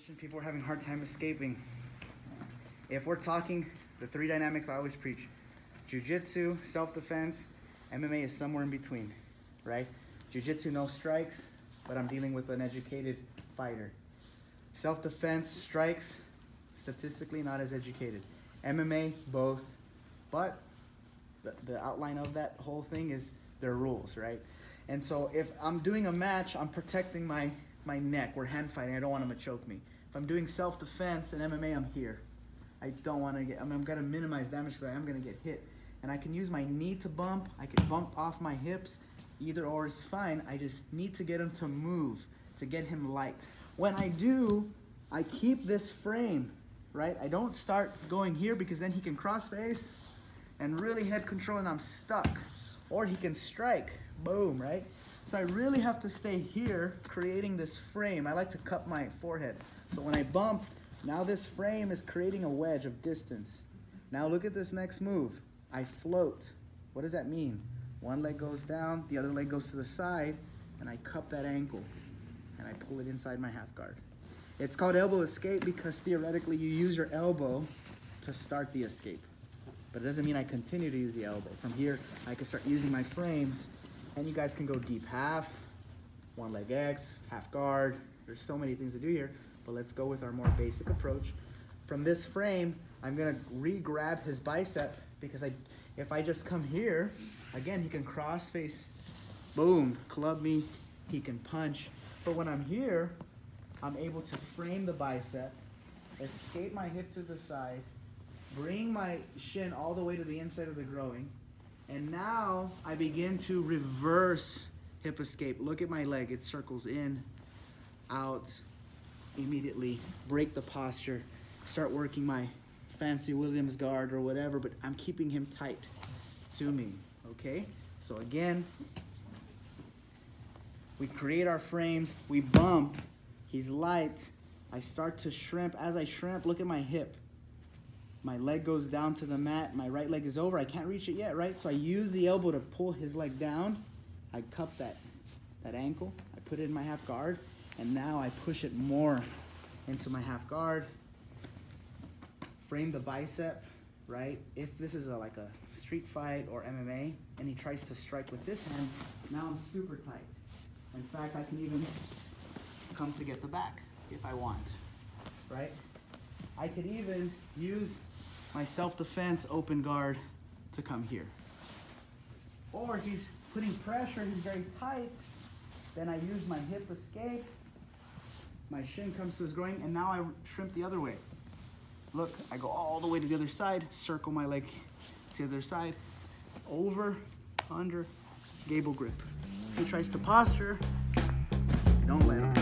position people are having a hard time escaping. If we're talking the three dynamics I always preach, jiu-jitsu, self-defense, MMA is somewhere in between, right? Jiu-jitsu, no strikes, but I'm dealing with an educated fighter. Self-defense, strikes, statistically not as educated. MMA, both, but the outline of that whole thing is their rules, right? And so if I'm doing a match, I'm protecting my neck. We're hand fighting. I don't want him to choke me. If I'm doing self-defense and MMA, I'm here. I don't want to get, I'm going to minimize damage because I am going to get hit. And I can use my knee to bump. I can bump off my hips. Either or is fine. I just need to get him to move, to get him light. When I do, I keep this frame, right? I don't start going here because then he can cross face and really head control and I'm stuck. Or he can strike, boom, right? So I really have to stay here creating this frame. I like to cup my forehead. So when I bump, now this frame is creating a wedge of distance. Now look at this next move. I float. What does that mean? One leg goes down, the other leg goes to the side, and I cup that ankle, and I pull it inside my half guard. It's called elbow escape because theoretically you use your elbow to start the escape. But it doesn't mean I continue to use the elbow. From here, I can start using my frames, and you guys can go deep half, one leg X, half guard. There's so many things to do here, but let's go with our more basic approach. From this frame, I'm gonna re-grab his bicep because if I just come here, again, he can cross face, boom, club me, he can punch. But when I'm here, I'm able to frame the bicep, escape my hip to the side, bring my shin all the way to the inside of the groin, and now I begin to reverse hip escape. Look at my leg, it circles in, out, immediately break the posture, start working my fancy Williams guard or whatever, but I'm keeping him tight to me, okay? So again, we create our frames, we bump, he's light, I start to shrimp. As I shrimp, look at my hip. My leg goes down to the mat, my right leg is over, I can't reach it yet, right? So I use the elbow to pull his leg down, I cup that ankle, I put it in my half guard, and now I push it more into my half guard, frame the bicep, right? If this is like a street fight or MMA, and he tries to strike with this hand, now I'm super tight. In fact, I can even come to get the back if I want, right? I could even use my self-defense open guard to come here. Or if he's putting pressure, he's very tight, then I use my hip escape, my shin comes to his groin, and now I shrimp the other way. Look, I go all the way to the other side, circle my leg to the other side, over, under, gable grip. If he tries to posture, don't let him.